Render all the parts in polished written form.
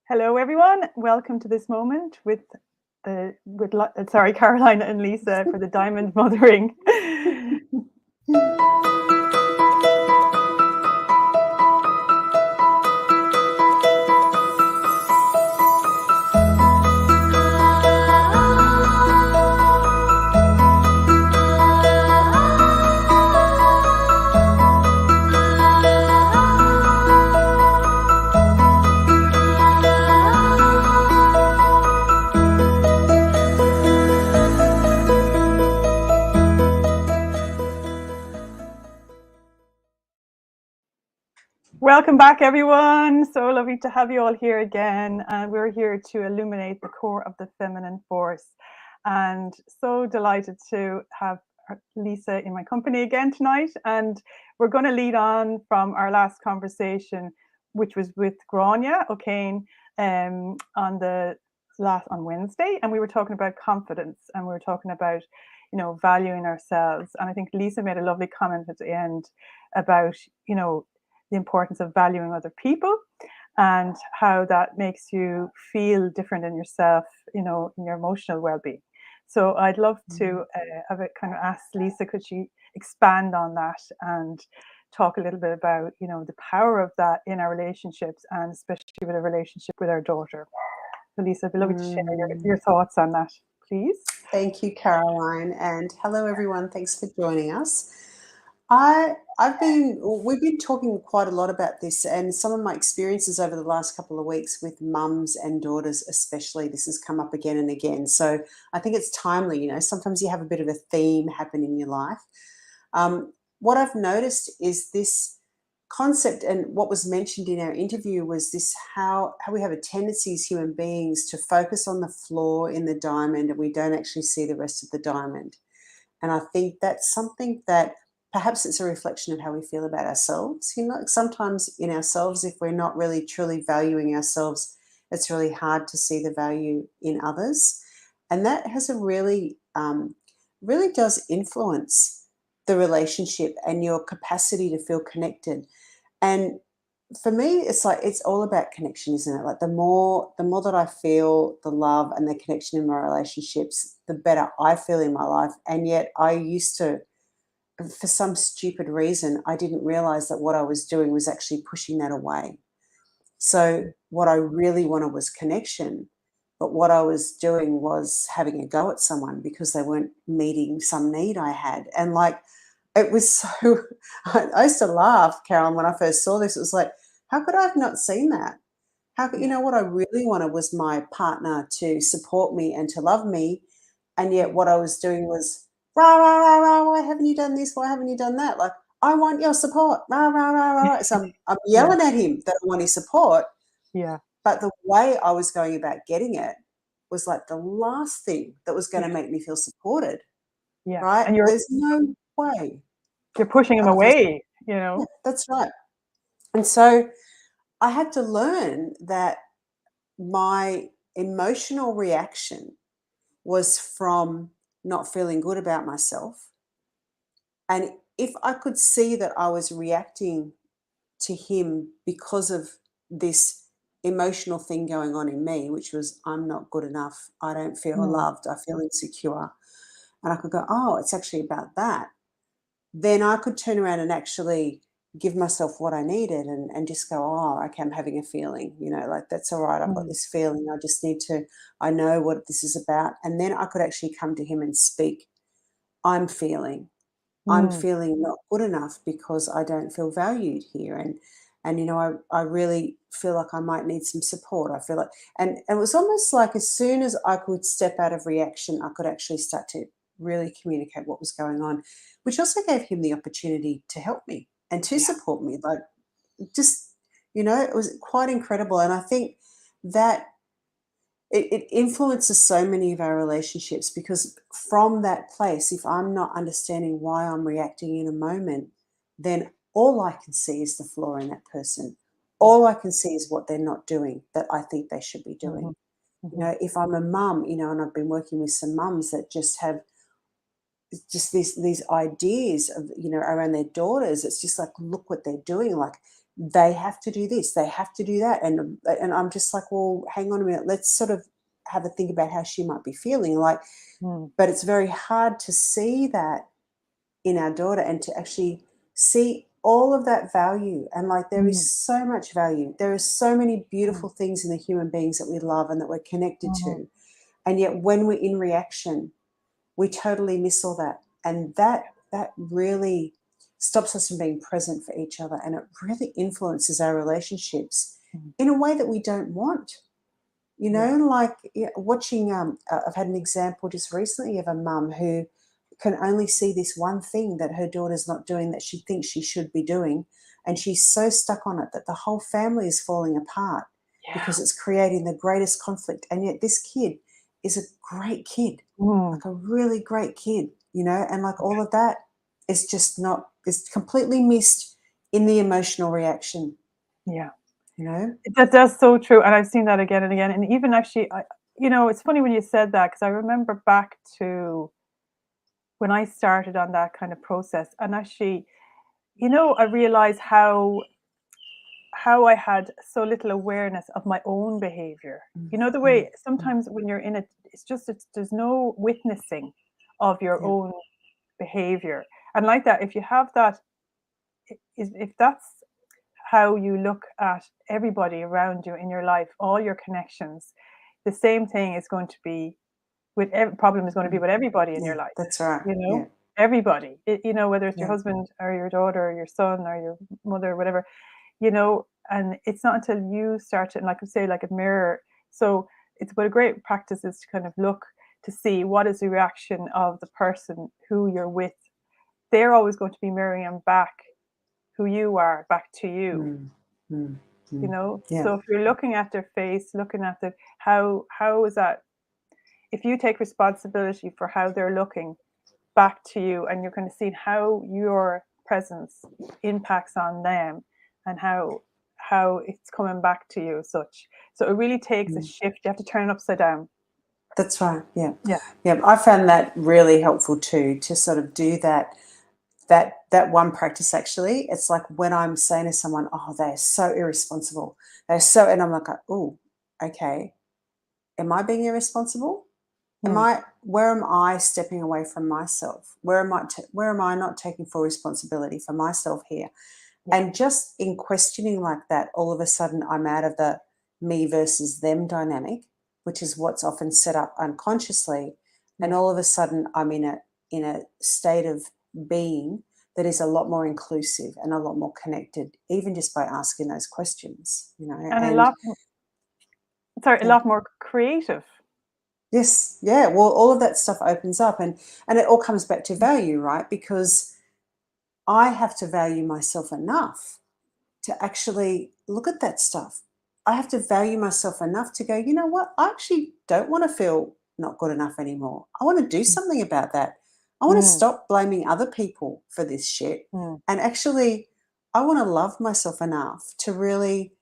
Hello, everyone. Welcome to this moment with Carolina and Lisa for the Diamond Mothering. Welcome back, everyone. So lovely to have you all here again. And we're here to illuminate the core of the feminine force. And so delighted to have Lisa in my company again tonight. And we're going to lead on from our last conversation, which was with Grania O'Kane on Wednesday. And we were talking about confidence, and we were talking about, valuing ourselves. And I think Lisa made a lovely comment at the end about, the importance of valuing other people and how that makes you feel different in yourself, in your emotional well-being. So I'd love to have it kind of ask Lisa, could she expand on that and talk a little bit about, the power of that in our relationships, and especially with a relationship with our daughter. So Lisa, I'd be lovely to share your thoughts on that, please. Thank you, Caroline, and hello everyone. Thanks for joining us. We've been talking quite a lot about this, and some of my experiences over the last couple of weeks with mums and daughters especially, this has come up again and again. So I think it's timely, sometimes you have a bit of a theme happen in your life. What I've noticed is this concept, and what was mentioned in our interview was this, how we have a tendency as human beings to focus on the flaw in the diamond, and we don't actually see the rest of the diamond. And I think that's something that perhaps it's a reflection of how we feel about ourselves. Sometimes in ourselves, if we're not really truly valuing ourselves, it's really hard to see the value in others. And that has a really does influence the relationship and your capacity to feel connected. And for me, it's all about connection, isn't it? Like the more that I feel the love and the connection in my relationships, the better I feel in my life. And yet I used to, for some stupid reason, I didn't realize that what I was doing was actually pushing that away. So what I really wanted was connection, but what I was doing was having a go at someone because they weren't meeting some need I had. And it was so, I used to laugh, Carolyn, when I first saw this. It was like, how could I have not seen that? How could, what I really wanted was my partner to support me and to love me. And yet what I was doing was, rah, rah, rah, rah, why haven't you done this? Why haven't you done that? Like, I want your support, rah, rah, rah, rah. So I'm yelling at him that I want his support. Yeah. But the way I was going about getting it was like the last thing that was going to make me feel supported. Yeah. Right? And there's no way. You're pushing him away, Yeah, that's right. And so I had to learn that my emotional reaction was from not feeling good about myself. And if I could see that I was reacting to him because of this emotional thing going on in me, which was, I'm not good enough, I don't feel loved, I feel insecure, and I could go, oh, it's actually about that, then I could turn around and actually give myself what I needed and just go, oh, okay, I'm having a feeling, like that's all right, I've got this feeling, I know what this is about. And then I could actually come to him and speak, I'm feeling not good enough because I don't feel valued here. And I really feel like I might need some support. I feel like, and it was almost like as soon as I could step out of reaction, I could actually start to really communicate what was going on, which also gave him the opportunity to help me and to support me. Like, just, it was quite incredible. And I think that it influences so many of our relationships, because from that place, if I'm not understanding why I'm reacting in a moment, then all I can see is the flaw in that person. All I can see is what they're not doing that I think they should be doing. If I'm a mum, and I've been working with some mums that just have just these ideas of, around their daughters, it's just like, look what they're doing. Like, they have to do this, they have to do that. And I'm just like, well, hang on a minute, let's sort of have a think about how she might be feeling. Like, Mm, but it's very hard to see that in our daughter and to actually see all of that value. And like, there is mm, so much value. There are so many mm, beautiful things in the human beings that we love and that we're connected mhm, to. And yet when we're in reaction, we totally miss all that. And that really stops us from being present for each other. And it really influences our relationships mm, in a way that we don't want. You yeah. know, like, yeah, watching, I've had an example just recently of a mum who can only see this one thing that her daughter's not doing that she thinks she should be doing. And she's so stuck on it that the whole family is falling apart Yeah. because it's creating the greatest conflict. And yet this kid is a great kid, Mm, like a really great kid, you know, and like all of that is just not, is completely missed in the emotional reaction, yeah. you know? That's so true, and I've seen that again and again, and even actually, it's funny when you said that because I remember back to when I started on that kind of process, and actually, I realized how I had so little awareness of my own behavior. Mm, You know, the mm, way mm. sometimes when you're in it, there's no witnessing of your Yeah. own behavior, and like that, if you have that, if that's how you look at everybody around you in your life, all your connections, the same thing is going to be with every problem is going to be Mm. with everybody in Yeah, your life. that's right. You Yeah, know, everybody. Whether it's your yeah. husband or your daughter or your son or your mother, or whatever. And it's not until you start to, like I say, like a mirror. So it's what a great practice is to kind of look to see what is the reaction of the person who you're with. They're always going to be mirroring back who you are back to you. Mm, mm, mm. Yeah, So if you're looking at their face, looking at the how is that, if you take responsibility for how they're looking back to you, and you're kind of seeing how your presence impacts on them, and how it's coming back to you as such. So it really takes a mm. shift. You have to turn it upside down. That's right. Yeah, Yeah. yeah. I found that really helpful too, to sort of do that one practice. Actually, it's like when I'm saying to someone, "Oh, they're so irresponsible," and I'm like, "Oh, okay. Am I being irresponsible? Mm, Where am I stepping away from myself? Where am I not taking full responsibility for myself here?" yeah. And just in questioning like that, all of a sudden I'm out of the me versus them dynamic, which is what's often set up unconsciously. And Yeah. all of a sudden I'm in a state of being that is a lot more inclusive and a lot more connected, even just by asking those questions, you know. And And a yeah, lot more creative. yes, yeah. Well, all of that stuff opens up, and it all comes back to value, right? Because I have to value myself enough to actually look at that stuff. I have to value myself enough to go, you know what? I actually don't want to feel not good enough anymore. I want to do something about that. I want to Mm, stop blaming other people for this shit. mm, And actually, I want to love myself enough to really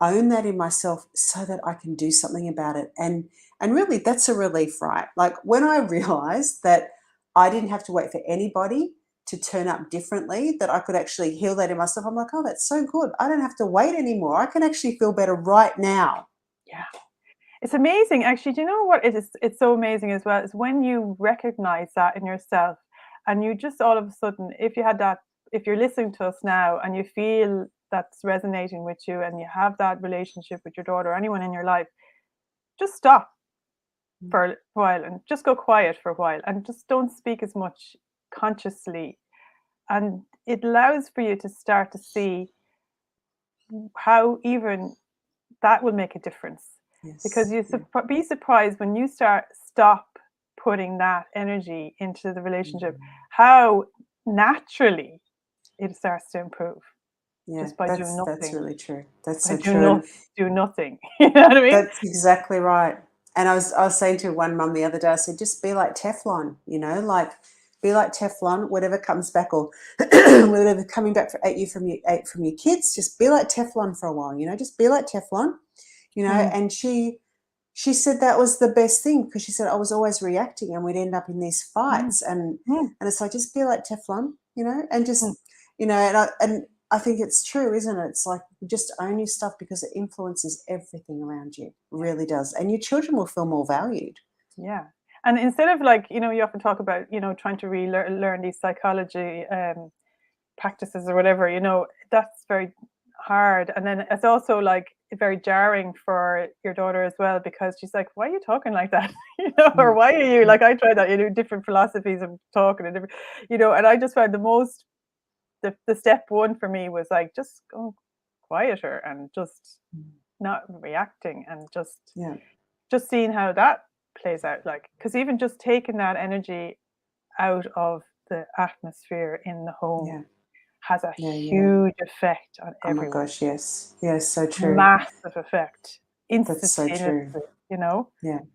own that in myself so that I can do something about it. And really that's a relief, right? Like when I realized that I didn't have to wait for anybody to turn up differently, that I could actually heal that in myself. I'm like, oh, that's so good. I don't have to wait anymore. I can actually feel better right now. yeah. It's amazing, actually. Do you know what it is? It's so amazing as well. Is when you recognize that in yourself, and you just all of a sudden, if you're listening to us now, and you feel that's resonating with you, and you have that relationship with your daughter or anyone in your life, just stop Mm, for a while and just go quiet for a while, and just don't speak as much consciously. And it allows for you to start to see how even that will make a difference, because yes. you Yeah. be surprised when you stop putting that energy into the relationship, Mm. how naturally it starts to improve Yeah, just by doing that's nothing, really true. That's by so true. And do nothing. You know what I mean? that's exactly right. And I was saying to one mum the other day, I said, just be like Teflon, you know, like be like Teflon, whatever comes back, or whatever coming back at you from your kids, just be like Teflon for a while, you know, just be like Teflon, you know. Mm, And she said that was the best thing, because she said I was always reacting and we'd end up in these mm, fights, and mm, it's like, just be like Teflon, you know, and mm, just, you know, and I think it's true, isn't it? It's like just own your stuff because it influences everything around you. It really does. And your children will feel more valued. Yeah. And instead of like, you often talk about, trying to learn these psychology practices or whatever, that's very hard. And then it's also like very jarring for your daughter as well, because she's like, why are you talking like that? Or Mm, why are you mm, like, I tried that, different philosophies of talking and different, and I just found the step one for me was like, just go quieter and just mm. not reacting and Yeah, just seeing how that plays out. Like, because even just taking that energy out of the atmosphere in the home yeah, has a yeah, yeah. huge effect on Oh my everyone. gosh, yes. Yes, so true. Massive effect That's so true. instantaneously, Yeah. And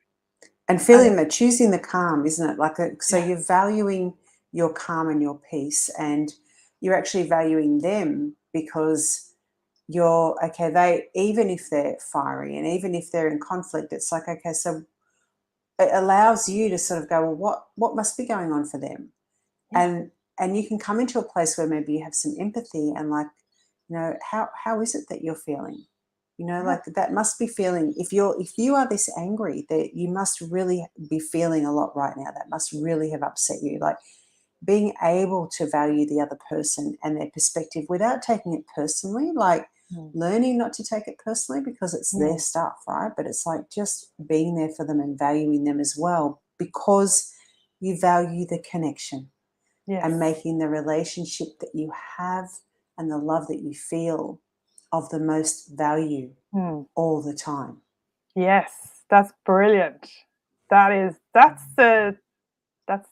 and feeling that, choosing the calm, isn't it? Like, so yeah, you're valuing your calm and your peace, and you're actually valuing them because you're okay. They, even if they're fiery and even if they're in conflict, it's like, okay, so it allows you to sort of go, well, what must be going on for them? yeah, And you can come into a place where maybe you have some empathy and like, how is it that you're feeling? yeah, Like that must be feeling, if you are this angry, that you must really be feeling a lot right now. That must really have upset you. Like, being able to value the other person and their perspective without taking it personally, like mm, learning not to take it personally because it's their mm, stuff, right? But it's like just being there for them and valuing them as well, because you value the connection and yes, making the relationship that you have and the love that you feel of the most value mm, all the time. yes, that's brilliant. That's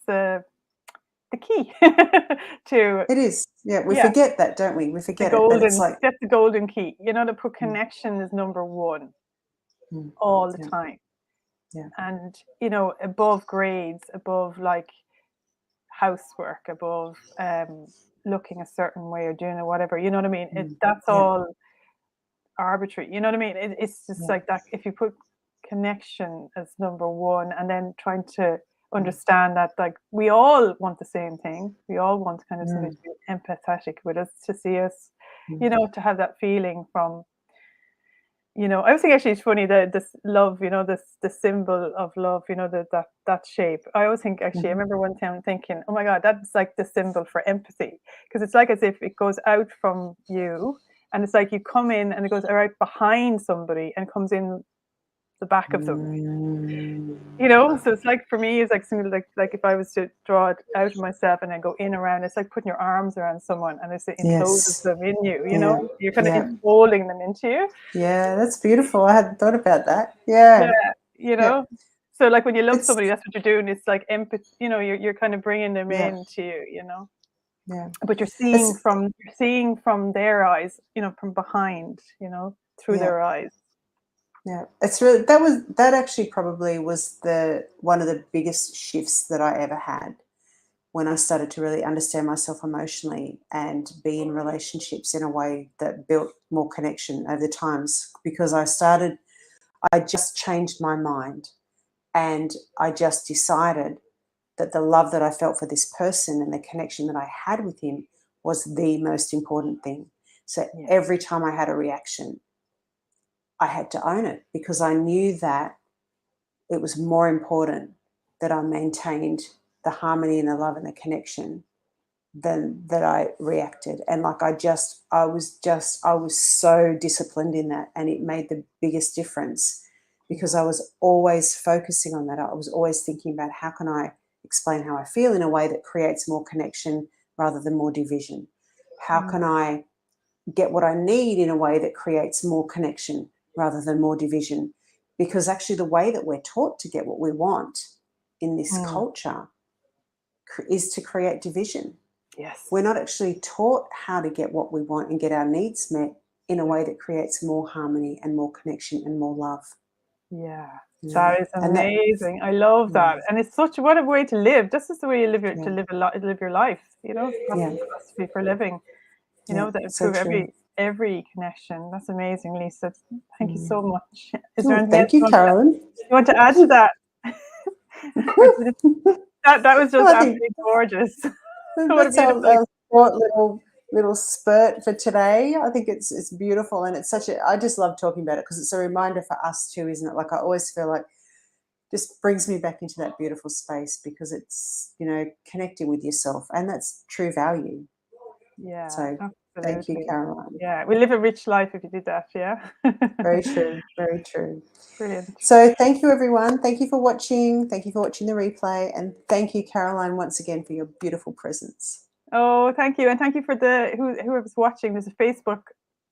the key to, It is. Yeah, we yeah, forget that, don't we? We forget it, but it's like, that's the golden key. To put mm, connection is number one mm, all the yeah, time. yeah, And, above grades, above like housework, above looking a certain way or doing it, whatever, you know what I mean? mm, That's yeah, all arbitrary. You know what I mean? It's just yeah, like that. If you put connection as number one, and then trying to mm, understand that, like, we all want the same thing. We all want kind of somebody mm, to be empathetic with us, to see us, mm, to have that feeling from. I always think actually it's funny that this love, this the symbol of love, that shape. I always think actually, I mhm, remember one time thinking, oh my God, that's like the symbol for empathy, because it's like as if it goes out from you, and it's like you come in and it goes right behind somebody and comes in the back of them. mm. So it's like for me, it's like something like if I was to draw it out of myself and then go in around, it's like putting your arms around someone and it encloses Yes. them in you. Yeah. You're kind of Yeah. enfolding them into you. Yeah. That's beautiful. I hadn't thought about that. Yeah, Yeah. you Yeah. know? So, like, when you love It's somebody, that's what you're doing. It's like empathy, you're kind of bringing them yeah. into you. Yeah. But It's you're seeing from their eyes, from behind, through yeah. their eyes. Yeah. It's really, that actually probably was the one of the biggest shifts that I ever had when I started to really understand myself emotionally and be in relationships in a way that built more connection over the times, because I just changed my mind, and I just decided that the love that I felt for this person and the connection that I had with him was the most important thing. So Yeah. every time I had a reaction, I had to own it, because I knew that it was more important that I maintained the harmony and the love and the connection than that I reacted. And like I was so disciplined in that, and it made the biggest difference, because I was always focusing on that. I was always thinking about, how can I explain how I feel in a way that creates more connection rather than more division? How Mm, can I get what I need in a way that creates more connection rather than more division? Because actually, the way that we're taught to get what we want in this mm, culture is to create division. yes. We're not actually taught how to get what we want and get our needs met in a Yeah. way that creates more harmony and more connection and more love. Yeah. You know? That is And that, amazing. I love yeah, that. And it's such what a way to live. This is the way you yeah, live your life. It's yeah, philosophy for living. yeah. That So improve true. every connection. That's amazing, Lisa. Thank you Mm. so much. Is there Oh, anything else thank you, Carolyn. you want to add to that? Or did it- that was No, just I think absolutely gorgeous. What a that's beautiful our short little little spurt for today. I think it's beautiful, and it's such a. I just love talking about it because it's a reminder for us too, isn't it? Like I always feel like just brings me back into that beautiful space because it's connecting with yourself, and that's true value. Yeah, So thank you, absolutely. Caroline. Yeah, we live a rich life if you did that. Yeah. Very true. Very true. Brilliant. So thank you, everyone. Thank you for watching. Thank you for watching the replay, and thank you, Caroline, once again for your beautiful presence. Oh, thank you, and thank you for whoever's watching. There's a Facebook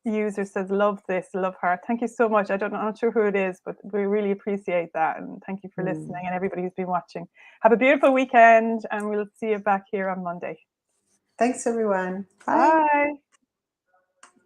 user says love this, love heart. Thank you so much. I'm not sure who it is, but we really appreciate that, and thank you for listening, and everybody who's been watching. Have a beautiful weekend, and we'll see you back here on Monday. Thanks, everyone. Bye. Bye.